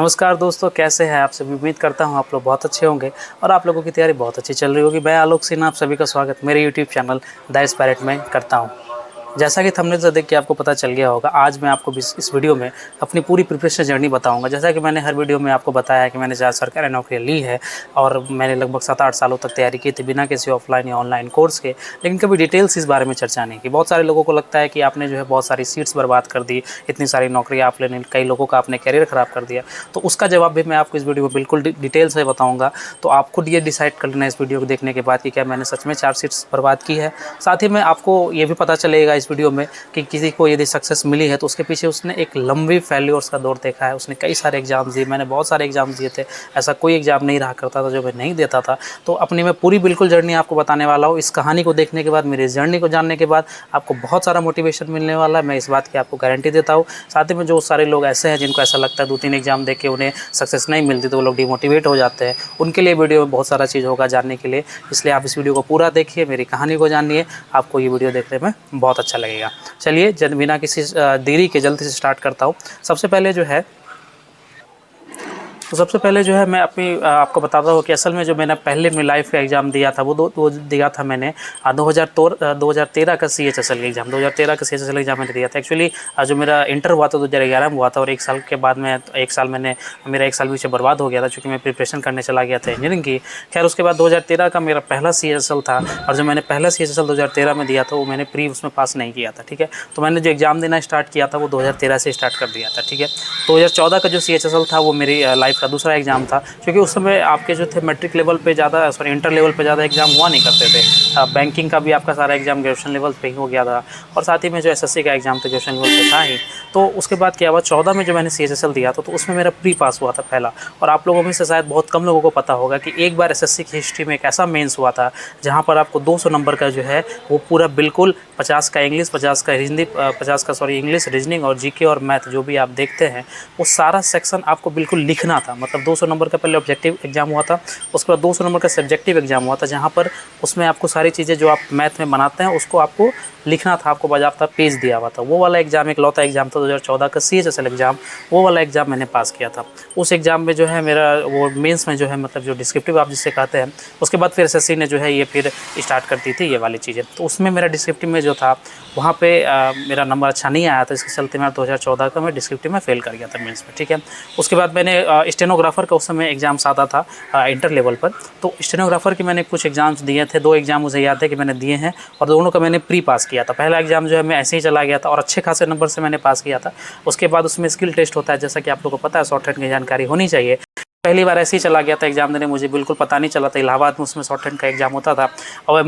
नमस्कार दोस्तों, कैसे हैं आप सभी। उम्मीद करता हूं आप लोग बहुत अच्छे होंगे और आप लोगों की तैयारी बहुत अच्छी चल रही होगी। मैं आलोक सिन्हा आप सभी का स्वागत मेरे यूट्यूब चैनल द एस्पायरेट में करता हूं। जैसा कि थंबनेल से देख के आपको पता चल गया होगा, आज मैं आपको इस वीडियो में अपनी पूरी प्रिपरेशन जर्नी बताऊंगा। जैसा कि मैंने हर वीडियो में आपको बताया है कि मैंने ज़्यादा सरकारी नौकरी ली है और मैंने लगभग 7-8 सालों तक तैयारी की थी बिना किसी ऑफलाइन या ऑनलाइन कोर्स के, लेकिन कभी डिटेल्स इस बारे में चर्चा नहीं की। बहुत सारे लोगों को लगता है कि आपने जो है बहुत सारी सीट्स बर्बाद कर दी, इतनी सारी नौकरियाँ आप लेने, कई लोगों का आपने करियर ख़राब कर दिया। तो उसका जवाब भी मैं आपको इस वीडियो में बिल्कुल डिटेल से बताऊँगा। तो आप खुद ये डिसाइड कर लेना इस वीडियो को देखने के बाद कि क्या मैंने सच में 4 सीट्स बर्बाद की है। साथ ही में आपको ये भी पता चलेगा इस वीडियो में कि किसी को यदि सक्सेस मिली है तो उसके पीछे उसने एक लंबी फेल्योर्स का दौर देखा है। उसने कई सारे एग्जाम्स दिए, मैंने बहुत सारे एग्जाम्स दिए थे, ऐसा कोई एग्जाम नहीं रहा करता था जो मैं नहीं देता था। तो अपनी मैं पूरी बिल्कुल जर्नी आपको बताने वाला हूँ। इस कहानी को देखने के बाद, मेरी जर्नी को जानने के बाद आपको बहुत सारा मोटिवेशन मिलने वाला है, मैं इस बात की आपको गारंटी देता हूँ। साथ ही में जो सारे लोग ऐसे हैं जिनको ऐसा लगता है 2-3 एग्जाम दे के उन्हें सक्सेस नहीं मिलती तो वो लोग डिमोटिवेट हो जाते हैं, उनके लिए वीडियो में बहुत सारा चीज़ होगा जानने के लिए। इसलिए आप इस वीडियो को पूरा देखिए, मेरी कहानी को जानिए, आपको ये वीडियो देखने में बहुत अच्छा लगेगा। चलिए बिना किसी देरी के जल्दी से स्टार्ट करता हूँ। सबसे पहले जो है मैं अपनी आपको बताता हूँ कि असल में जो मैंने पहले अपनी लाइफ का एग्ज़ाम दिया था वो दिया था मैंने 2013 का CHSL का एग्ज़ाम। 2013 का CHSL एग्ज़ाम मैंने दिया था। एक्चुअली जो मेरा इंटर हुआ था 2011 में हुआ था और 1 साल के बाद में मेरा 1 साल पीछे बर्बाद हो गया था क्योंकि मैं प्रिपरेशन करने चला गया था इंजीनियरिंग की। खैर उसके बाद 2013 का मेरा पहला CHSL था और जो मैंने पहला CHSL 2013 में दिया था वो मैंने उसमें पास नहीं किया था। ठीक है, तो मैंने जो एग्ज़ाम देना स्टार्ट किया था वो 2013 से स्टार्ट कर दिया था। ठीक है, 2014 का जो CHSL था वो मेरी लाइफ का दूसरा एग्ज़ाम था, क्योंकि उस समय आपके जो थे मैट्रिक लेवल पे ज़्यादा इंटर लेवल पे ज़्यादा एग्ज़ाम हुआ नहीं करते थे। बैंकिंग का भी आपका सारा एग्ज़ाम ग्रेजुएशन लेवल पे ही हो गया था और साथ ही में जो SSC का एग्ज़ाम था ग्रेजुएशन लेवल पे था ही। तो उसके बाद क्या हुआ, 14 में जो मैंने CHSL दिया था तो उसमें मेरा प्री पास हुआ था पहला। और आप लोगों में से शायद बहुत कम लोगों को पता होगा कि एक बार SSC की हिस्ट्री में एक ऐसा मेंस हुआ था जहाँ पर आपको 200 नंबर का जो है वो पूरा बिल्कुल 50 का इंग्लिश, 50 का हिंदी, 50 का इंग्लिश, रीजनिंग और GK और मैथ जो भी आप देखते हैं वो सारा सेक्शन आपको बिल्कुल लिखना था। मतलब 200 नंबर का पहले ऑब्जेक्टिव एग्जाम हुआ था, उसके बाद 200 नंबर का सब्जेक्टिव एग्जाम हुआ था जहाँ पर उसमें आपको सारी चीज़ें जो आप मैथ में बनाते हैं उसको आपको लिखना था, आपको बाकायदा पेज दिया हुआ था। वो वाला एग्ज़ाम एक लौता एग्ज़ाम था 2014 का CHSL एग्ज़ाम, वो वाला एग्ज़ाम मैंने पास किया था। उस एग्ज़ाम में जो है मेरा वो मेंस में जो है मतलब जो डिस्क्रिप्टिव आप जिससे कहते हैं, उसके बाद फिर SSC ने जो है ये फिर स्टार्ट करती थी ये वाली चीज़ें। तो उसमें मेरा डिस्क्रिप्टिव में जो था वहाँ पे मेरा नंबर अच्छा नहीं आया था, इसके चलते मैं 2014 का मैं डिस्क्रिप्टिव में फेल कर गया था मेंस में। ठीक है, उसके बाद मैंने स्टेनोग्राफर का उस समय एग्ज़ाम्स आता था इंटर लेवल पर, तो स्टेनोग्राफर के मैंने कुछ एग्ज़ाम्स दिए थे। 2 एग्ज़ाम मुझे याद है कि मैंने दिए हैं और दोनों का मैंने प्री पास किया था। पहला एग्ज़ाम जो है मैं ऐसे ही चला गया था और अच्छे खासे नंबर से मैंने पास किया था। उसके बाद उसमें स्किल टेस्ट होता है, जैसा कि आप लोगों को पता है, शॉर्ट हैंड की जानकारी होनी चाहिए। पहली बार ऐसे ही चला गया था एग्ज़ाम देने, मुझे बिल्कुल पता नहीं चला था। इलाहाबाद में उसमें शॉर्ट हैंड का एग्ज़ाम होता था और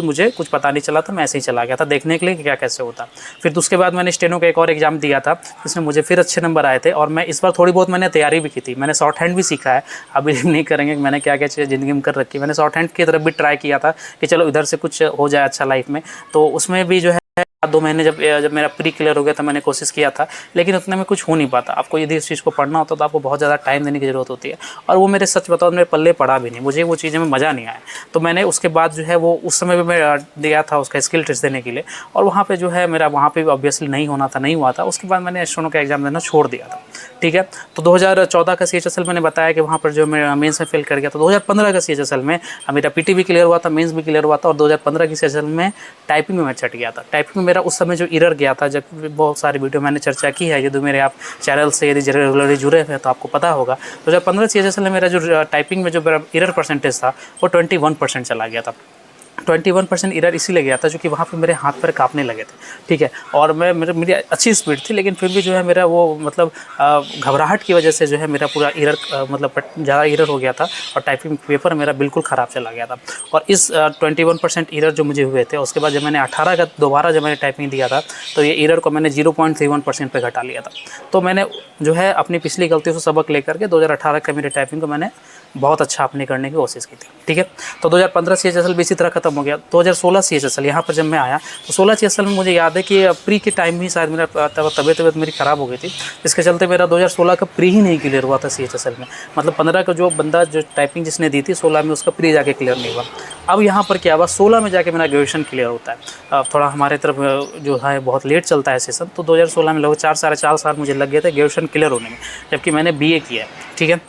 मुझे कुछ पता नहीं चला था, मैं ऐसे ही चला गया था देखने के लिए कि क्या कैसे होता। फिर उसके बाद मैंने स्टेनो का एक और एग्ज़ाम दिया था जिसमें मुझे फिर अच्छे नंबर आए थे और मैं इस बार थोड़ी बहुत मैंने तैयारी भी की थी। मैंने शॉर्ट हैंड भी सीखा है, आप बिलीव नहीं करेंगे कि मैंने क्या क्या चीज़ें ज़िंदगी में कर रखी। मैंने शॉर्ट हैंड की तरफ भी ट्राई किया था कि चलो इधर से कुछ हो जाए अच्छा लाइफ में। तो उसमें भी जो है 2 महीने जब मेरा प्री क्लियर हो गया था मैंने कोशिश किया था, लेकिन उतने में कुछ हो नहीं पाता। आपको यदि इस चीज़ को पढ़ना होता तो आपको बहुत ज़्यादा टाइम देने की ज़रूरत होती है और वो मेरे सच बताओ मेरे पल्ले पड़ा भी नहीं, मुझे वो चीज़ें में मज़ा नहीं आया। तो मैंने उसके बाद जो है वो उस समय भी मैं दिया था उसका स्किल टेस्ट देने के लिए और वहाँ पे जो है मेरा वहाँ पे ऑब्वियसली नहीं होना था, नहीं हुआ था। उसके बाद मैंने स्टेनो का एग्ज़ाम देना छोड़ दिया था। ठीक है, तो 2014 का CHSL मैंने बताया कि वहाँ पर जो मैं मेंस में फेल कर गया था। 2015 का CHSL में मेरा PT भी क्लियर हुआ था, मेंस भी क्लियर हुआ था और 2015 की CHSL में टाइपिंग में मैं चट गया था। टाइपिंग में मेरा उस समय जो एरर गया था, जब बहुत सारी वीडियो मैंने चर्चा की है, यदि मेरे आप चैनल से यदि रेगुलरली जुड़े हैं तो आपको पता होगा। 2015 CHSL में मेरा जो टाइपिंग में जो मेरा एरर परसेंटेज था वो 21% चला गया था। 21% एरर इसीलिए गया था क्योंकि वहाँ पे मेरे हाथ पैर काँपने लगे थे। ठीक है, और मेरी अच्छी स्पीड थी, लेकिन फिर भी जो है मेरा वो मतलब घबराहट की वजह से जो है मेरा पूरा एरर मतलब ज़्यादा एरर हो गया था और टाइपिंग पेपर मेरा बिल्कुल ख़राब चला गया था। और इस 21% एरर जो मुझे हुए थे, उसके बाद जब मैंने 18 का दोबारा जब मैंने टाइपिंग दिया था तो ये एरर को मैंने 0.31% पे घटा लिया था। तो मैंने जो है अपनी पिछली गलतियों से सबक लेकर के 2018 का मेरे टाइपिंग को मैंने बहुत अच्छा अपने करने की कोशिश की थी। ठीक है, तो 2015 CHSL भी इसी तरह खत्म हो गया। 2016 CHSL यहाँ पर जब मैं आया तो 16 CHSL में मुझे याद है कि प्री के टाइम ही शायद मेरा तबीयत मेरी ख़राब हो गई थी, इसके चलते मेरा 2016 का प्री ही नहीं क्लियर हुआ था CHSL में। मतलब 15 का जो बंदा जो टाइपिंग जिसने दी थी 16 में उसका प्री जाके क्लियर नहीं हुआ। अब यहाँ पर क्या हुआ, 16 में जाके मेरा ग्रेजुएशन क्लियर होता है। अब थोड़ा हमारे तरफ जो है बहुत लेट चलता है सेशन, तो 2016 में लगभग 4 साढ़े 4 साल मुझे लग गए थे ग्रेजुएशन क्लियर होने में, जबकि मैंने BA किया है। ठीक है,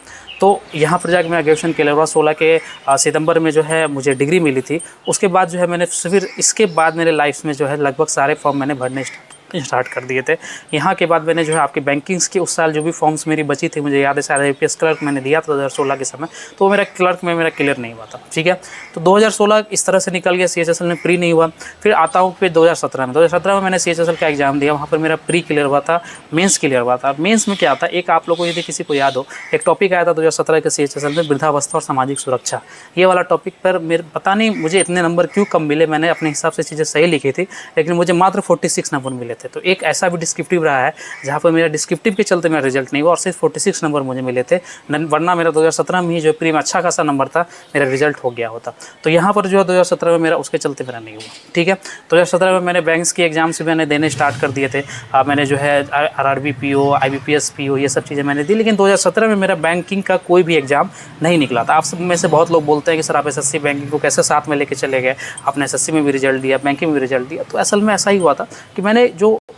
तो यहाँ पर जाके मेरा ग्रेजुएशन क्लियर हुआ। 16 के सितंबर में जो है मुझे डिग्री मिली थी। उसके बाद जो है मैंने फिर इसके बाद मेरे लाइफ में जो है लगभग सारे फॉर्म मैंने भरने स्टार्ट कर दिए थे। यहाँ के बाद मैंने जो है आपके बैंकिंग्स के उस साल जो भी फॉर्म्स मेरी बची थी, मुझे याद है शायद IPS क्लर्क मैंने दिया था 2016 के समय, तो वो मेरा क्लर्क में मेरा क्लियर नहीं हुआ था। ठीक है, तो 2016 इस तरह से निकल गया, CHSL में प्री नहीं हुआ। फिर आता हूँ फिर 2017 में मैंने CHSL का एग्जाम दिया, वहाँ पर मेरा प्री क्लियर हुआ था, मेंस क्लियर हुआ था। मेंस में क्या था, एक आप लोगों को यदि किसी को याद हो, एक टॉपिक आया था 2017 के CHSL में, वृद्धावस्था और सामाजिक सुरक्षा। ये वाला टॉपिक पर मेरे पता नहीं मुझे इतने नंबर क्यों कम मिले, मैंने अपने हिसाब से चीज़ें सही लिखी थी, लेकिन मुझे मात्र 46 नंबर मिले थे। तो एक ऐसा भी डिस्क्रिप्टिव रहा है जहाँ पर मेरा डिस्क्रिप्टिव के चलते मेरा रिजल्ट नहीं हुआ और सिर्फ 46 नंबर मुझे मिले थे, वरना मेरा 2017 में ही जो प्री में अच्छा खासा नंबर था, मेरा रिजल्ट हो गया होता। तो यहाँ पर जो है 2017 में मेरा उसके चलते मेरा नहीं हुआ। ठीक है, 2017 में मैंने बैंक्स की एग्जाम्स भी मैंने देने स्टार्ट कर दिए थे। मैंने जो है RRB PO, IBPS PO ये सब चीज़ें मैंने दी, लेकिन 2017 में मेरा बैंकिंग का कोई भी एग्जाम नहीं निकला था। आप सब में से बहुत लोग बोलते हैं कि सर आप SSC बैंकिंग को कैसे साथ में लेके चले गए, आपने SSC में भी रिजल्ट दिया, बैंकिंग में भी रिजल्ट दिया। तो असल में ऐसा ही हुआ था कि मैंने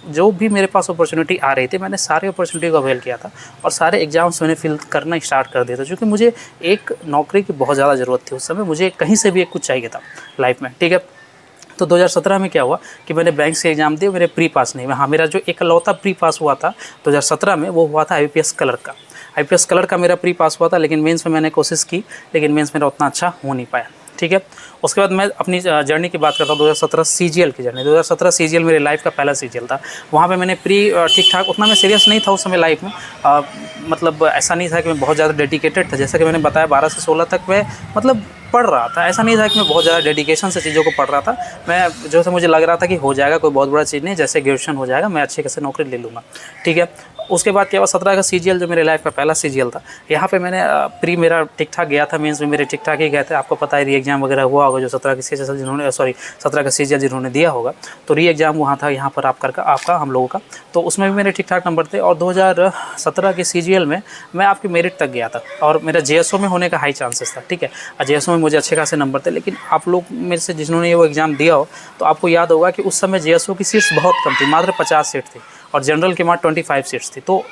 जो भी मेरे पास अपॉर्चुनिटी आ रही थी, मैंने सारे अपॉर्चुनिटी को अवेल किया था और सारे एग्जाम्स मैंने फिल करना स्टार्ट कर दिया था, क्योंकि मुझे एक नौकरी की बहुत ज़्यादा ज़रूरत थी उस समय, मुझे कहीं से भी एक कुछ चाहिए था लाइफ में। ठीक है, तो 2017 में क्या हुआ कि मैंने बैंक से एग्जाम दिए, मेरे प्री पास नहीं हुआ। हाँ, मेरा जो एकलौता प्री पास हुआ था 2017 में, वो हुआ था IPS क्लर्क का। IPS क्लर्क का मेरा प्री पास हुआ था, लेकिन मेंस में मैंने कोशिश की, लेकिन मेंस मेरा उतना अच्छा हो नहीं पाया। ठीक है, उसके बाद मैं अपनी जर्नी की बात करता हूँ, 2017 CGL की जर्नी। 2017 CGL मेरे लाइफ का पहला CGL था। वहाँ पे मैंने प्री ठीक ठाक, उतना मैं सीरियस नहीं था उस समय लाइफ में, मतलब ऐसा नहीं था कि मैं बहुत ज़्यादा डेडिकेटेड था। जैसा कि मैंने बताया 12 से 16 तक मैं मतलब पढ़ रहा था, ऐसा नहीं था कि मैं बहुत ज़्यादा डेडिकेशन से चीज़ों को पढ़ रहा था। मैं जो है मुझे लग रहा था कि हो जाएगा, कोई बहुत बड़ा चीज़ नहीं, जैसे ग्रेजुएशन हो जाएगा मैं अच्छे खासे नौकरी ले लूँगा। ठीक है, उसके बाद क्या हुआ, 17 का CGL जो मेरे लाइफ का पहला CGL था, यहाँ पे मैंने प्री मेरा ठीक ठाक गया था, मेंस में मेरे ठीक ठाक ही गए थे। आपको पता है री एग्जाम वगैरह हुआ होगा, जो 17 का CHSL जिन्होंने 17 का CGL जिन्होंने दिया होगा, तो री एग्जाम वहाँ था यहाँ पर आपका हम लोगों का, तो उसमें भी मेरे ठीक ठाक नंबर थे। और 2017 के CGL में मैं आपकी मेरिट तक गया था और मेरा JSO में होने का हाई चांसेस था। ठीक है, JSO में मुझे अच्छे खासे नंबर थे, लेकिन आप लोग में से जिन्होंने वो एग्ज़ाम दिया हो तो आपको याद होगा कि उस समय JSO की सीट्स बहुत कम थी, मात्र 50 सीट थी और जनरल की मात्र 25 सीट्स थी। तो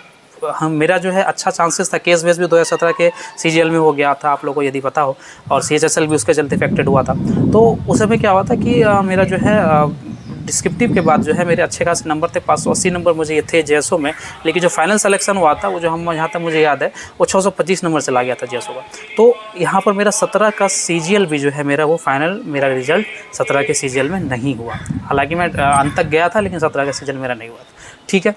हम मेरा जो है अच्छा चांसेस था। केस बेस भी 2017 के CGL में हो गया था, आप लोगों को यदि पता हो, और CHSL भी उसके चलते इफेक्टेड हुआ था। तो उस समय क्या हुआ था कि मेरा जो है डिस्क्रिप्टिव के बाद जो है मेरे अच्छे खासे नंबर थे, 580 नंबर मुझे ये थे JSO में, लेकिन जो फाइनल सिलेक्शन हुआ था वो जो हम यहाँ तक मुझे याद है वो 625 नंबर चला गया था JSO का। तो यहाँ पर मेरा 17 का CGL भी जो है मेरा वो फाइनल मेरा रिजल्ट 17 के CGL में नहीं हुआ। हालांकि मैं अंत तक गया था, लेकिन 17 का CGL मेरा नहीं हुआ था। ठीक है,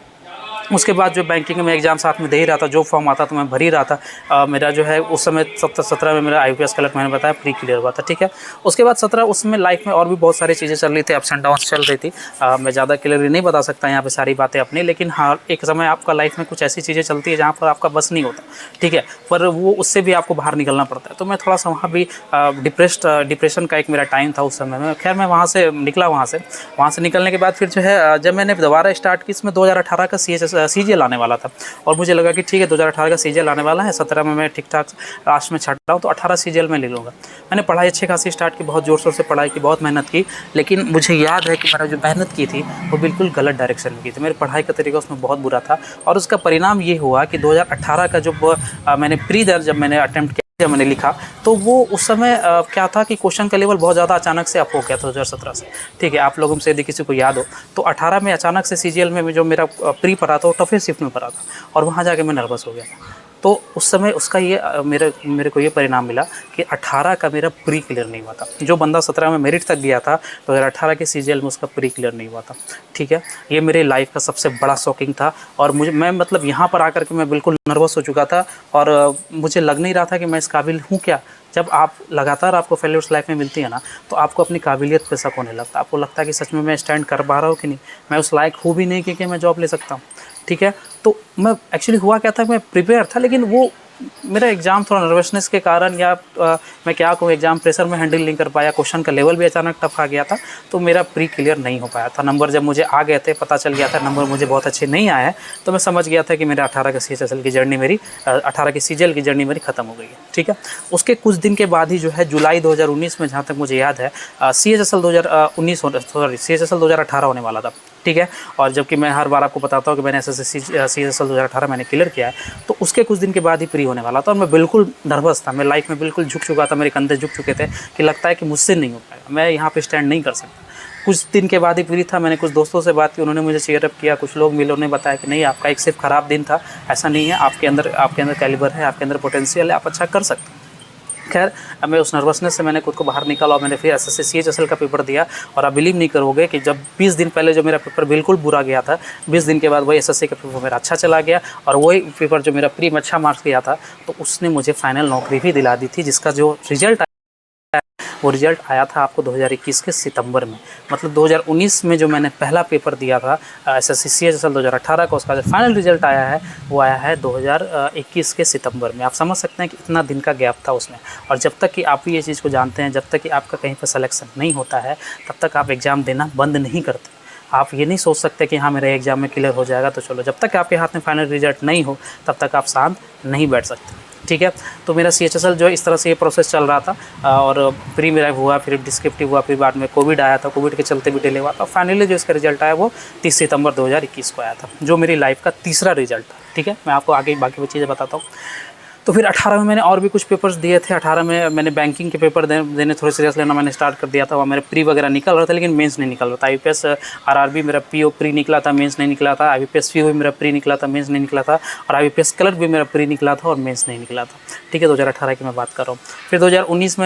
उसके बाद जो बैंकिंग में एग्जाम साथ में दे ही रहा था, जो फॉर्म आता तो मैं भर ही रहा था। मेरा जो है उस समय 17 में मेरा IPS क्लर्क मैंने बताया प्री क्लियर हुआ था। ठीक है, उसके बाद 17 उसमें लाइफ में और भी बहुत सारी चीज़ें चल रही थी, अप्स एंड डाउन्स चल रही थी। मैं ज़्यादा क्लियरली नहीं बता सकता यहाँ पे सारी बातें अपनी, लेकिन हाँ एक समय आपका लाइफ में कुछ ऐसी चीज़ें चलती है जहाँ पर आपका बस नहीं होता। ठीक है, पर वो उससे भी आपको बाहर निकलना पड़ता है। तो मैं थोड़ा सा वहाँ भी डिप्रेशन का एक मेरा टाइम था उस समय में। खैर मैं वहाँ से निकला, वहाँ से निकलने के बाद फिर जो है जब मैंने दोबारा स्टार्ट की, इसमें 2018 का CGL आने वाला था और मुझे लगा कि ठीक है 2018 का CGL आने वाला है, 17 में मैं ठीक ठाक लास्ट में छट रहा हूँ तो 18 CGL में ले लूँगा। मैंने पढ़ाई अच्छी खासी स्टार्ट की, बहुत ज़ोर शोर से पढ़ाई की, बहुत मेहनत की, लेकिन मुझे याद है कि मैंने जो मेहनत की थी वो बिल्कुल गलत डायरेक्शन में की थी। मेरी पढ़ाई का तरीका उसमें बहुत बुरा था और उसका परिणाम ये हुआ कि 2018 का जब मैंने प्री जब मैंने अटैम्प्ट किया, जब मैंने लिखा, तो वो उस समय क्या था कि क्वेश्चन का लेवल बहुत ज़्यादा अचानक से अप हो गया था 2017 से। ठीक है, आप लोगों में से यदि किसी को याद हो तो 18 में अचानक से CGL में जो मेरा प्री पढ़ा था वो टफेस्ट शिफ्ट में पढ़ा था और वहाँ जाके मैं नर्वस हो गया था। तो उस समय उसका ये मेरे को ये परिणाम मिला कि 18 का मेरा प्री क्लियर नहीं हुआ था। जो बंदा 17 में मेरिट तक गया था तो 18 के CGL में उसका प्री क्लियर नहीं हुआ था। ठीक है, ये मेरे लाइफ का सबसे बड़ा शॉकिंग था और मैं मतलब यहाँ पर आकर के मैं बिल्कुल नर्वस हो चुका था और मुझे लग नहीं रहा था कि मैं इस काबिल हूँ क्या। जब आप लगातार आपको फेलियर्स लाइफ में मिलती है ना, तो आपको अपनी काबिलियत पे शक होने लगता है। आपको लगता है कि सच में मैं स्टैंड कर पा रहा हूँ कि नहीं, मैं उस लायक हूँ भी नहीं कि मैं जॉब ले सकता हूँ। ठीक है, तो मैं एक्चुअली हुआ क्या था, मैं प्रिपेयर था, लेकिन वो मेरा एग्ज़ाम थोड़ा नर्वसनेस के कारण या मैं क्या कहूँ, एग्ज़ाम प्रेशर में हैंडल नहीं कर पाया, क्वेश्चन का लेवल भी अचानक टफ आ गया था, तो मेरा प्री क्लियर नहीं हो पाया था। नंबर जब मुझे आ गए थे, पता चल गया था नंबर मुझे बहुत अच्छे नहीं आए हैं, तो मैं समझ गया था कि मेरा 18 का CHSL की जर्नी मेरी 18 की CGL की जर्नी मेरी ख़त्म हो गई है। ठीक है, उसके कुछ दिन के बाद ही जो है जुलाई 2019 में, जहाँ तक मुझे याद है, CHSL 2019 सॉरी CHSL 2018 होने वाला था। ठीक है, और जबकि मैं हर बार आपको बताता हूँ कि मैंने CHSL 2018 मैंने क्लियर किया है, तो उसके कुछ दिन के बाद ही प्री होने वाला था और मैं बिल्कुल नर्वस था। मैं लाइफ में बिल्कुल झुक चुका था, मेरे कंधे झुक चुके थे कि लगता है कि मुझसे नहीं हो पाएगा, मैं यहाँ पे स्टैंड नहीं कर सकता। कुछ दिन के बाद ही प्री था, मैंने कुछ दोस्तों से बात की, उन्होंने मुझे चीयर अप किया, कुछ लोग मिले, उन्होंने बताया कि नहीं, आपका एक सिर्फ ख़राब दिन था, ऐसा नहीं है, आपके अंदर कैलिबर है, आपके अंदर पोटेंशियल है, आप अच्छा कर सकते हैं। खैर, मैं उस नर्वसनेस से मैंने खुद को बाहर निकाला और मैंने फिर SSC CHSL का पेपर दिया। और आप बिलीव नहीं करोगे कि जब 20 दिन पहले जो मेरा पेपर बिल्कुल बुरा गया था, 20 दिन के बाद वही SSC का पेपर मेरा अच्छा चला गया, और वही पेपर जो मेरा प्री में अच्छा मार्क्स गया था, तो उसने मुझे फाइनल नौकरी भी दिला दी थी, जिसका जो रिजल्ट वो रिज़ल्ट आया था आपको 2021 के सितंबर में। मतलब 2019 में जो मैंने पहला पेपर दिया था SSC CHSL 2018 का, उसका जो फाइनल रिज़ल्ट आया है वो आया है 2021 के सितंबर में। आप समझ सकते हैं कि इतना दिन का गैप था उसमें। और जब तक कि आप ये चीज़ को जानते हैं, जब तक कि आपका कहीं पर सिलेक्शन नहीं होता है, तब तक आप एग्ज़ाम देना बंद नहीं करते। आप ये नहीं सोच सकते कि हाँ मेरा एग्ज़ाम में क्लियर हो जाएगा तो चलो, जब तक आपके हाथ में फाइनल रिजल्ट नहीं हो तब तक आप शांत नहीं बैठ सकते। ठीक है, तो मेरा CHSL जो है इस तरह से ये प्रोसेस चल रहा था, और प्री मेरा हुआ, फिर डिस्क्रिप्टिव हुआ, फिर बाद में कोविड आया था, कोविड के चलते भी डिले हुआ था। फाइनली जो इसका रिजल्ट आया वो 30 सितंबर 2021 को आया था, जो मेरी लाइफ का तीसरा रिजल्ट था। ठीक है, मैं आपको आगे बाकी चीज़ें बताता हूँ। तो फिर 18 में मैंने और भी कुछ पेपर्स दिए थे। 18 में मैंने बैंकिंग के पेपर देने थोड़े सीरियस लेना मैंने स्टार्ट कर दिया था। वहाँ मेरे प्री वगैरह निकल रहा था, लेकिन मेंस नहीं निकल रहा था। IBPS RRB मेरा PO प्री निकला था, मेंस नहीं निकला था। IBPS PO भी मेरा प्री निकला था, मेंस नहीं निकला था। और IBPS क्लर्क भी मेरा प्री निकला था और मेंस नहीं निकला था। ठीक है, 2018 की मैं बात कर रहा हूँ। फिर 2019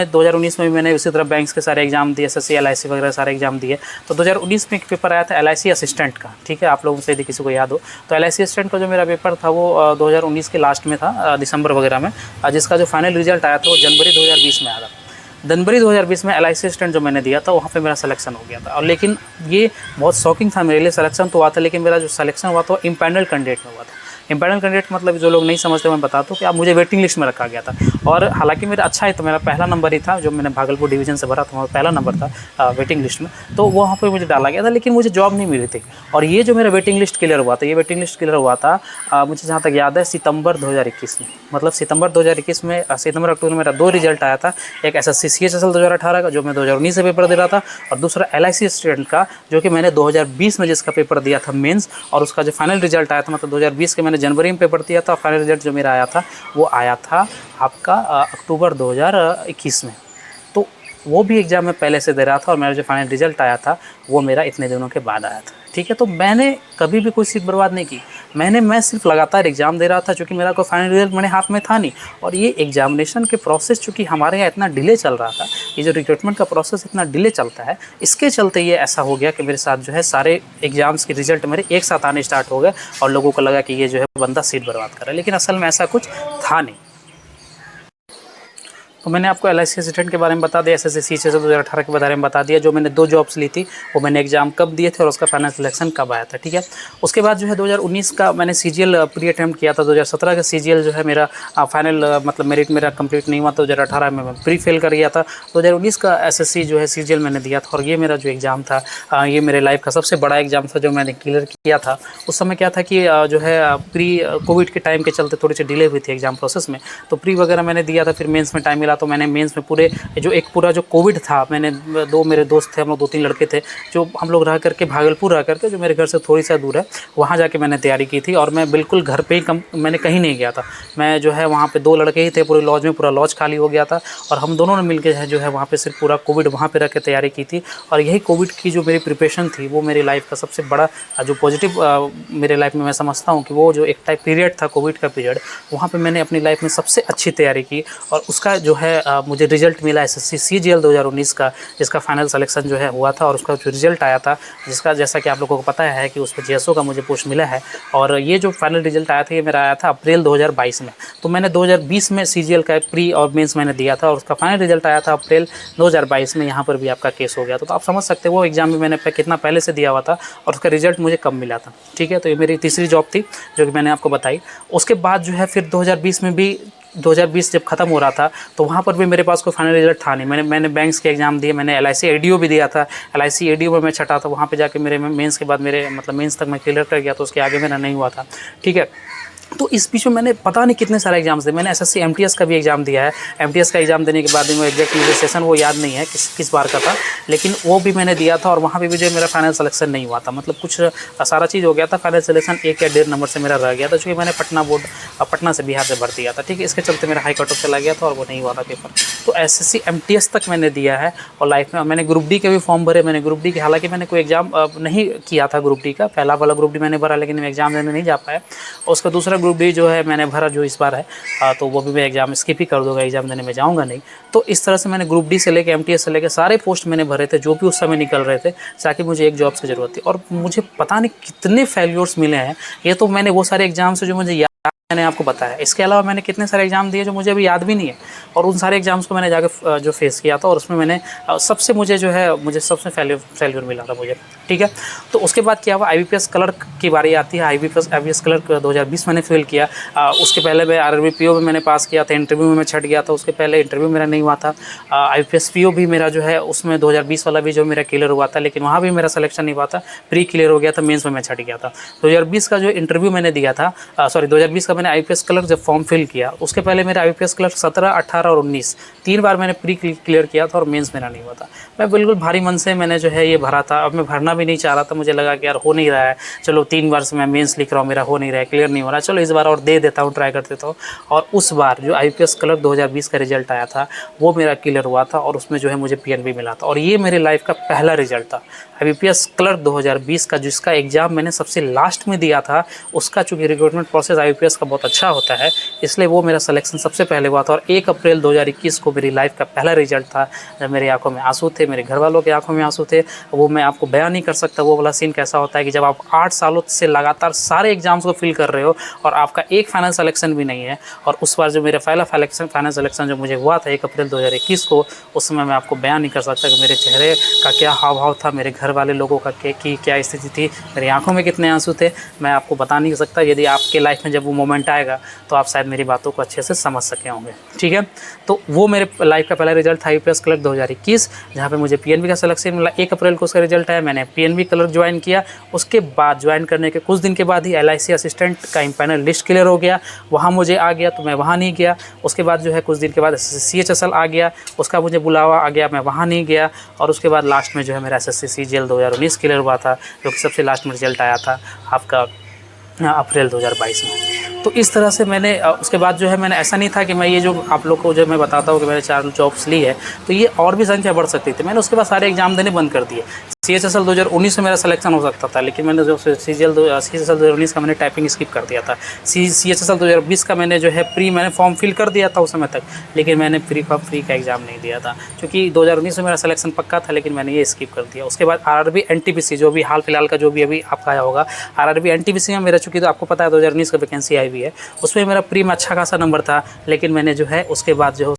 में भी मैंने उसी तरह बैंक्स के सारे एग्जाम दिए, SSC LIC वगैरह सारे एग्जाम दिए। तो 2019 में एक पेपर आया था LIC असिस्टेंट का। ठीक है, आप लोगों से यदि किसी को याद हो तो LIC असिस्टेंट का जो मेरा पेपर था वो 2019 के लास्ट में था, दिसंबर वगैरह में, जिसका जो फाइनल रिजल्ट आया था वो जनवरी 2020 में आया था। जनवरी 2020 में LIC असिस्टेंट जो मैंने दिया था वहाँ पे मेरा सिलेक्शन हो गया था। और लेकिन ये बहुत शॉकिंग था मेरे लिए, सिलेक्शन तो हुआ था, लेकिन मेरा जो सिलेक्शन हुआ था वो इम्पैनल कैंडिडेट में हुआ था। इम्पैनल कैंडिडेट मतलब जो लोग नहीं समझते मैं बताता हूँ कि आप मुझे वेटिंग लिस्ट में रखा गया था। और हालांकि मेरा अच्छा ही था, मेरा पहला नंबर ही था, जो मैंने भागलपुर डिवीज़न से भरा था वहाँ पहला नंबर था वेटिंग लिस्ट में, तो वहाँ पे मुझे डाला गया था, लेकिन मुझे जॉब नहीं मिली थी। और ये जो मेरा वेटिंग लिस्ट क्लियर हुआ था, ये वेटिंग लिस्ट क्लियर हुआ था मुझे जहाँ तक याद है सितंबर 2021 में। मतलब सितंबर 2021 में, सितंबर अक्टूबर में मेरा 2 रिजल्ट आया था। एक SSC CHSL 2018 का जो मैं 2019 से पेपर दे रहा था, और दूसरा LIC स्टूडेंट का जो कि मैंने 2020 में जिसका पेपर दिया था मेंस, और उसका जो फाइनल रिजल्ट आया था, मतलब 2020 के मैंने जनवरी में पेपर दिया था, फाइनल रिजल्ट जो मेरा आया था वो आया था आपका अक्टूबर 2021 में। तो वो भी एग्ज़ाम मैं पहले से दे रहा था और मेरा जो फाइनल रिजल्ट आया था वो मेरा इतने दिनों के बाद आया था। ठीक है, तो मैंने कभी भी कोई सीट बर्बाद नहीं की। मैं सिर्फ लगातार एग्ज़ाम दे रहा था, चूँकि मेरा कोई फाइनल रिजल्ट मेरे हाथ में था नहीं। और ये एग्जामिनेशन के प्रोसेस चूँकि हमारे यहाँ इतना डिले चल रहा था, ये जो रिक्रूटमेंट का प्रोसेस इतना डिले चलता है, इसके चलते ये ऐसा हो गया कि मेरे साथ जो है सारे एग्ज़ाम्स के रिजल्ट मेरे एक साथ आने स्टार्ट हो गए, और लोगों को लगा कि ये जो है बंदा सीट बर्बाद कर रहा है, लेकिन असल में ऐसा कुछ था नहीं। तो मैंने आपको LIC असिस्टेंट के बारे में बता दिया, SSC CHSL 2018 के बारे में बता दिया। जो मैंने 2 जॉब्स ली थी वो मैंने एग्जाम कब दिए थे और उसका फाइनल सिलेक्शन कब आया था। ठीक है, उसके बाद जो है 2019 का मैंने CGL प्री अटैम्प्ट किया था। 2017 का CGL जो है मेरा फाइनल मतलब मेरिट मेरा कंप्लीट नहीं हुआ था। 2018 में मैं प्री फेल कर गया था। 2019 का SSC जो है CGL मैंने दिया था, और ये मेरा जो एग्ज़ाम था ये मेरे लाइफ का सबसे बड़ा एग्ज़ाम था जो मैंने क्लियर किया था। उस समय क्या था कि जो है प्री कोविड के टाइम के चलते थोड़ी सी डिले हुई थी एग्ज़ाम प्रोसेस में, तो प्री वगैरह मैंने दिया था। फिर मेंस में टाइम मिला तो मैंने मेंस में पूरा जो कोविड था, मैंने 2 मेरे दोस्त थे, हम लोग 2-3 लड़के थे जो हम लोग रह करके भागलपुर रह करके, जो मेरे घर से थोड़ी सा दूर है, वहाँ जाके मैंने तैयारी की थी। और मैं बिल्कुल घर पे ही मैंने कहीं नहीं गया था। मैं जो है वहाँ पे 2 लड़के ही थे पूरे लॉज में, पूरा लॉज खाली हो गया था, और हम दोनों ने मिलकर जो है वहाँ पे सिर्फ पूरा कोविड वहाँ पे रह के तैयारी की थी। और यही कोविड की जो मेरी प्रिपरेशन थी वो मेरी लाइफ का सबसे बड़ा जो पॉजिटिव मेरे लाइफ में मैं समझता हूँ कि वो जो एक टाइप पीरियड था कोविड का पीरियड, वहाँ पे मैंने अपनी लाइफ में सबसे अच्छी तैयारी की, और उसका जो है मुझे रिजल्ट मिला SSC CGL 2019 का, जिसका फाइनल सिलेक्शन जो है हुआ था। और उसका जो रिजल्ट आया था, जिसका जैसा कि आप लोगों को पता है कि उस पर GSO का मुझे पोस्ट मिला है। और ये जो फाइनल रिजल्ट आया था ये मेरा आया था अप्रैल 2022 में। तो मैंने 2020 में CGL का प्री और मेंस मैंने दिया था, और उसका फाइनल रिजल्ट आया था अप्रैल 2022 में। यहाँ पर भी आपका केस हो गया था। तो आप समझ सकते हो वो एग्जाम भी मैंने कितना पहले से दिया हुआ था और उसका रिजल्ट मुझे कब मिला था। ठीक है, तो ये मेरी तीसरी जॉब थी जो कि मैंने आपको बताई। उसके बाद जो है फिर 2020 में भी 2020 जब ख़त्म हो रहा था तो वहाँ पर भी मेरे पास कोई फाइनल रिजल्ट था नहीं। मैंने बैंक्स के एग्ज़ाम दिए, मैंने LIC ADO भी दिया था। LIC ADO में मैं छठा था, वहाँ पे जाके मेरे मेंस के बाद मेरे मतलब मेंस तक मैं क्लियर कर गया, तो उसके आगे मेरा नहीं हुआ था। ठीक है, तो इस बीच में मैंने पता नहीं कितने सारे एग्जाम्स दिए। मैंने SSC MTS का भी एग्ज़ाम दिया है। MTS का एग्ज़ाम देने के बाद भी मैं एग्जैक्ट मुझे सेशन वो याद नहीं है किस बार का था, लेकिन वो भी मैंने दिया था और वहाँ पे भी जो मेरा फाइनल सिलेक्शन नहीं हुआ था। मतलब कुछ सारा चीज़ हो गया था, फाइनल सिलेक्शन 1 या 1.5 नंबर से मेरा रह गया था, क्योंकि मैंने पटना से बिहार से भर दिया था। ठीक है, इसके चलते मेरा हाई कट ऑफ चला गया था और वो नहीं हुआ था पेपर। तो SSC MTS तक मैंने दिया है और लाइफ में मैंने ग्रुप डी के भी फॉर्म भरे। मैंने ग्रुप डी के, हालांकि मैंने कोई एग्ज़ाम नहीं किया था ग्रुप डी का, पहला वाला ग्रुप डी मैंने भरा, लेकिन मैं एग्ज़ाम देने नहीं जा पाया। और उसका दूसरा ग्रुप डी जो है मैंने भरा जो इस बार है, तो वो भी मैं एग्ज़ाम स्किप ही कर दूँगा, एग्ज़ाम देने में जाऊँगा नहीं। तो इस तरह से मैंने ग्रुप डी से लेकर MTS से लेकर सारे पोस्ट मैंने भरे थे जो भी उस समय निकल रहे थे, ताकि मुझे एक जॉब की ज़रूरत थी। और मुझे पता नहीं कितने फेल्योर्स मिले हैं। ये तो मैंने वो सारे एग्ज़ाम से जो मुझे याद मैंने आपको बताया, इसके अलावा मैंने कितने सारे एग्ज़ाम दिए जो मुझे अभी याद भी नहीं है। और उन सारे एग्ज़ाम्स को मैंने जाकर जो फेस किया था, और उसमें मैंने सबसे मुझे सबसे फेल्योर मिला था मुझे। ठीक है, तो उसके बाद क्या हुआ, IBPS क्लर्क की बारी आती है। IBPS क्लर्क 2020 मैंने फेल किया। उसके पहले मैं RRB PO में मैंने पास किया था, इंटरव्यू में मैं छट गया था। उसके पहले इंटरव्यू मेरा नहीं हुआ था। IBPS PO भी मेरा जो है उसमें 2020 वाला भी जो मेरा क्लियर हुआ था, लेकिन वहाँ भी मेरा सिलेक्शन नहीं हुआ था, प्री क्लियर हो गया था, मेंस में मैं छट गया था। 2020 का जो इंटरव्यू मैंने दिया था, 2020 का मैंने IPS क्लर्क जब फॉर्म फिल किया, उसके पहले मेरा IPS क्लर्क 17, 18 और 19 3 बार मैंने प्री क्लियर किया था और मेंस मेरा नहीं हुआ था। मैं बिल्कुल भारी मन से मैंने जो है ये भरा था। अब मैं भरना भी नहीं चाह रहा था, मुझे लगा कि यार हो नहीं रहा है, चलो 3 बार से मैं मेंस लिख रहा हूँ, मेरा हो नहीं रहा है, क्लियर नहीं हो रहा, चलो इस बार और दे देता हूँ, ट्राई कर देता हूँ। और उस बार जो IPS क्लर्क 2020 का रिजल्ट आया था वो मेरा क्लियर हुआ था, और उसमें जो है मुझे PNB मिला था। और ये मेरे लाइफ का पहला रिजल्ट था। IPS क्लर्क 2020 का जिसका एग्ज़ाम मैंने सबसे लास्ट में दिया था, उसका चूँकि रिक्रूटमेंट प्रोसेस IPS का बहुत अच्छा होता है, इसलिए वो मेरा सिलेक्शन सबसे पहले हुआ था। और 1 अप्रैल 2021 को मेरी लाइफ का पहला रिजल्ट था, जब मेरी आंखों में आंसू थे, मेरे घर वालों की आंखों में आंसू थे। वो मैं आपको बयान नहीं कर सकता वो वाला सीन कैसा होता है कि जब आप 8 सालों से लगातार सारे एग्जाम्स को फिल कर रहे हो और आपका एक फाइनल सिलेक्शन भी नहीं है। और उस बार जो मेरा पहला फाइनल सिलेक्शन जो मुझे हुआ था 1 अप्रैल 2021 को, उस समय मैं आपको बयान नहीं कर सकता कि मेरे चेहरे का क्या हाव भाव था, मेरे घर वाले लोगों का की क्या स्थिति थी, मेरी आंखों में कितने आंसू थे, मैं आपको बता नहीं सकता। यदि आपके लाइफ में जब वो मोमेंट आएगा तो आप शायद मेरी बातों को अच्छे से समझ सके होंगे। ठीक है, तो वो मेरे लाइफ का पहला रिजल्ट था IPS क्लर्क 2021, जहाँ पे मुझे PNB का सिलेक्शन मिला। 1 अप्रैल को उसका रिजल्ट आया, मैंने PNB क्लर्क ज्वाइन किया। उसके बाद ज्वाइन करने के कुछ दिन के बाद ही LIC असिस्टेंट का इम्पैनल लिस्ट क्लियर हो गया, वहाँ मुझे आ गया, तो मैं वहाँ नहीं गया। उसके बाद जो है कुछ दिन के बाद CHSL आ गया, उसका मुझे बुलावा आ गया, मैं वहाँ नहीं गया। और उसके बाद लास्ट में जो है मेरा SSC CGL 2019 क्लियर हुआ था, जो कि सबसे लास्ट में रिजल्ट आया था आपका अप्रैल 2022 में। तो इस तरह से मैंने उसके बाद जो है मैंने, ऐसा नहीं था कि मैं ये जो आप लोग को जो मैं बताता हूँ कि मैंने 4 जॉब्स ली है, तो ये और भी संख्या बढ़ सकती थी। मैंने उसके बाद सारे एग्जाम देने बंद कर दिए। CHSL 2019 में मेरा सिलेक्शन हो सकता था, लेकिन मैंने जो CHSL 2019 का मैंने टाइपिंग स्किप कर दिया था। CHSL 2020 का मैंने जो है मैंने फॉर्म फिल कर दिया था उस समय तक, लेकिन मैंने फ्री का एग्ज़ाम नहीं दिया था, क्योंकि 2019 में मेरा सिलेक्शन पक्का था, लेकिन मैंने ये स्किप कर दिया। उसके बाद RRB NTPC जो भी हाल फिलहाल का जो भी अभी आपका आया होगा, RRB NTPC में मेरा, चूँकि तो आपको पता है 2019 का वैकेंसी आई हुई है, उसमें मेरा प्री में अच्छा खासा नंबर था, लेकिन मैंने जो है उसके बाद जो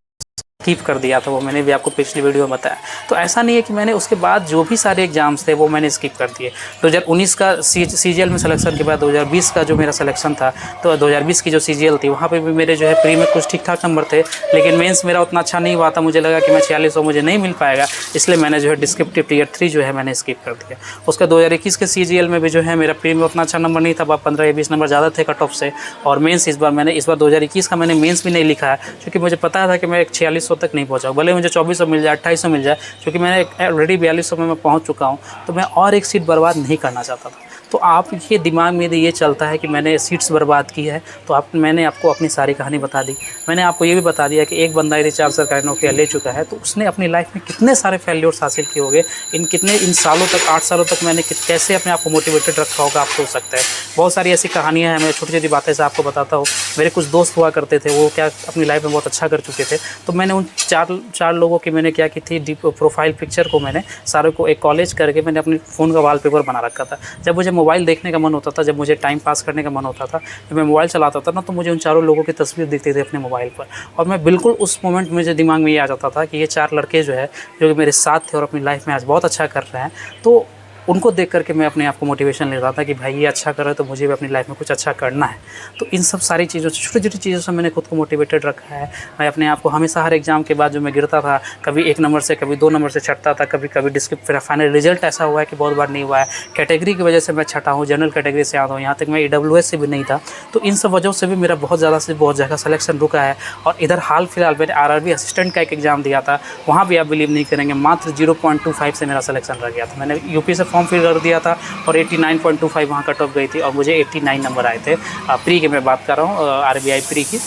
स्किप कर दिया था। वो मैंने भी आपको पिछली वीडियो में बताया। तो ऐसा नहीं है कि मैंने उसके बाद जो भी सारे एग्जाम्स थे वो मैंने स्किप कर दिए। 2019 का CGL में सिलेक्शन के बाद 2020 का जो मेरा सिलेक्शन था, तो 2020 की जो CGL थी वहाँ पे भी मेरे जो है प्री में कुछ ठीक ठाक नंबर थे, लेकिन मेंस मेरा उतना अच्छा नहीं हुआ था। मुझे लगा कि मैं 4600 मुझे नहीं मिल पाएगा, इसलिए मैंने जो है डिस्क्रिप्टिव टियर 3 जो है मैंने स्किप कर दिया। उसका 2021 के CGL में भी जो है मेरा प्री में उतना अच्छा नंबर नहीं था, 15 या 20 नंबर ज़्यादा थे कट ऑफ से। और मेंस इस बार 2021 का मैंने मेंस भी नहीं लिखा है, क्योंकि मुझे पता था कि मैं 4600 तक नहीं पहुंचा, भले मुझे 2400 मिल जाए, 2800 मिल जाए, क्योंकि मैंने ऑलरेडी 4200 में मैं पहुंच चुका हूं, तो मैं और एक सीट बर्बाद नहीं करना चाहता था। तो आप ये दिमाग में ये चलता है कि मैंने सीट्स बर्बाद की है, तो मैंने आपको अपनी सारी कहानी बता दी। मैंने आपको ये भी बता दिया कि एक बंदा यदि 4 सरकारी नौकरियाँ ले चुका है, तो उसने अपनी लाइफ में कितने सारे फेल्योर्स हासिल किए होंगे, इन सालों तक, 8 सालों तक मैंने कैसे अपने आप को मोटिवेटेड रखा होगा, आप सोच सकते हैं। बहुत सारी ऐसी कहानियाँ हैं, मैं छोटी छोटी बातें से आपको बताता हूँ। मेरे कुछ दोस्त हुआ करते थे, वो क्या अपनी लाइफ में बहुत अच्छा कर चुके थे, तो मैंने उन चार लोगों की मैंने क्या की थी, प्रोफाइल पिक्चर को मैंने सारे को एक कॉलेज करके मैंने अपने फ़ोन का वॉलपेपर बना रखा था। जब मुझे मोबाइल देखने का मन होता था, जब मुझे टाइम पास करने का मन होता था, जब मैं मोबाइल चलाता था ना, तो मुझे उन चारों लोगों की तस्वीर दिखती थी अपने मोबाइल पर, और मैं बिल्कुल उस मोमेंट मुझे दिमाग में ये आ जाता था कि ये 4 लड़के जो है, जो कि मेरे साथ थे और अपनी लाइफ में आज बहुत अच्छा कर रहे हैं, तो उनको देख करके मैं अपने आप को मोटिवेशन ले रहा था कि भाई ये अच्छा कर रहा है तो मुझे भी अपनी लाइफ में कुछ अच्छा करना है। तो इन सब सारी चीज़ों से, छोटी छोटी चीज़ों से मैंने खुद को मोटिवेटेड रखा है। मैं अपने आप को हमेशा हर एग्ज़ाम के बाद जो मैं गिरता था, कभी 1 नंबर से, कभी 2 नंबर से छटता था, कभी कभी फिर फाइनल रिजल्ट ऐसा हुआ है कि बहुत बार नहीं हुआ है। कैटेगरी की वजह से मैं छटा हूँ, जनरल कैटेगरी से आता हूँ, यहाँ तक मैं EWS से भी नहीं था। तो इन सब वजहों से भी मेरा बहुत ज़्यादा से बहुत जगह सिलेक्शन रुका है। और इधर हाल फिलहाल मैंने RRB असिस्टेंट का एक एग्ज़ाम दिया था, वहाँ भी आप बिलीव नहीं करेंगे मात्र 0.25 से मेरा सिलेक्शन रह गया था। मैंने यूपी से फॉर्म फिल कर दिया था और 89.25 वहाँ कट ऑफ गई थी और मुझे 89 नंबर आए थे। प्री की मैं बात कर रहा हूँ, RBI प्री की,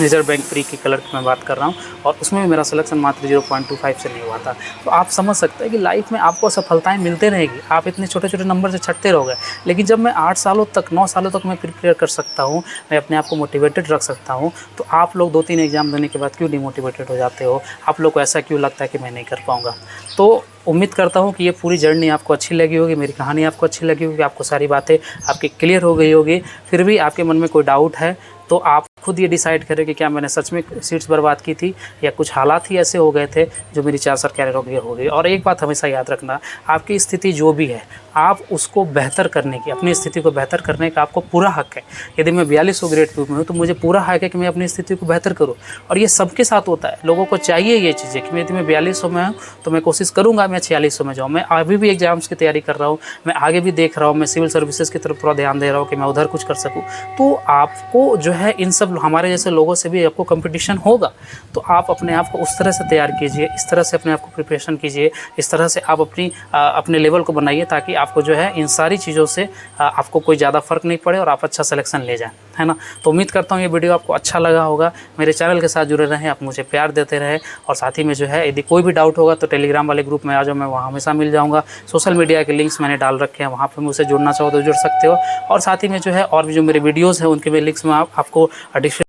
रिजर्व बैंक प्री की कलर की मैं बात कर रहा हूँ, और उसमें भी मेरा सिलेक्शन मात्र 0.25 से नहीं हुआ था। तो आप समझ सकते हैं कि लाइफ में आपको सफलताएं मिलते रहेगी, आप इतने छोटे छोटे नंबर से छटते रहोगे। लेकिन जब मैं 8 सालों तक, 9 सालों तक मैं प्रिपेयर कर सकता हूँ, मैं अपने आप को मोटिवेटेड रख सकता हूँ, तो आप लोग 2-3 एग्ज़ाम देने के बाद क्यों डिमोटिवेटेड हो जाते हो? आप लोग को ऐसा क्यों लगता है कि मैं नहीं कर पाऊँगा? तो उम्मीद करता हूँ कि ये पूरी जर्नी आपको अच्छी लगी होगी, मेरी कहानी आपको अच्छी लगी होगी, आपको सारी बातें आपकी क्लियर हो गई होगी। फिर भी आपके मन में कोई डाउट है तो आप खुद ये डिसाइड करें कि क्या मैंने सच में सीट्स बर्बाद की थी या कुछ हालात ही ऐसे हो गए थे जो मेरी 4 साल कैरियर हो गई। और एक बात हमेशा याद रखना, आपकी स्थिति जो भी है, आप उसको बेहतर करने की, अपनी स्थिति को बेहतर करने का आपको पूरा हक है। यदि मैं 4200 ग्रेड पे हूँ तो मुझे पूरा हक है कि मैं अपनी स्थिति को बेहतर करूँ, और ये सबके साथ होता है। लोगों को चाहिए ये चीज़ें कि यदि मैं 4200 में हूँ तो मैं कोशिश करूँगा मैं 4600 में जाऊँ। मैं अभी भी एग्जाम्स की तैयारी कर रहा हूँ, मैं आगे भी देख रहा हूँ, मैं सिविल सर्विसेज की तरफ थोड़ा ध्यान दे रहा हूँ कि मैं उधर कुछ कर सकूँ। तो आपको जो है इन सब हमारे जैसे लोगों से भी आपको कंपटीशन होगा, तो आप अपने आप को उस तरह से तैयार कीजिए, इस तरह से अपने आप को प्रिपरेशन कीजिए, इस तरह से आप अपने लेवल को बनाइए ताकि आपको जो है इन सारी चीज़ों से आपको कोई ज़्यादा फ़र्क नहीं पड़े और आप अच्छा सिलेक्शन ले जाएं, है ना। तो उम्मीद करता हूँ ये वीडियो आपको अच्छा लगा होगा। मेरे चैनल के साथ जुड़े रहें, आप मुझे प्यार देते रहें, और साथ ही में जो है यदि कोई भी डाउट होगा तो टेलीग्राम वाले ग्रुप में आ जाओ, मैं वहाँ हमेशा मिल जाऊँगा। सोशल मीडिया के लिंक्स मैंने डाल रखे हैं, वहाँ पर मुझसे जुड़ना चाहो तो जुड़ सकते हो। और साथ ही में जो है और भी जो मेरे वीडियोज़ हैं उनके भी लिंक्स मैं आपको डिस्क्रिप्शन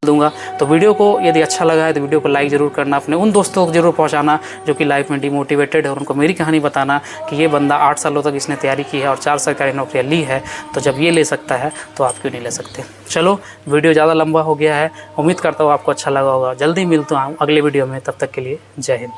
दूंगा। तो वीडियो को यदि अच्छा लगा है तो वीडियो को लाइक ज़रूर करना, अपने उन दोस्तों को जरूर पहुंचाना जो कि लाइफ में डिमोटिवेटेड है, और उनको मेरी कहानी बताना कि ये बंदा 8 सालों तक इसने तैयारी की है और 4 सरकारी नौकरियाँ ली है, तो जब ये ले सकता है तो आप क्यों नहीं ले सकते। चलो, वीडियो ज़्यादा लंबा हो गया है, उम्मीद करता हूँ आपको अच्छा लगा होगा। जल्दी मिलता हूँ अगले वीडियो में, तब तक के लिए जय हिंद।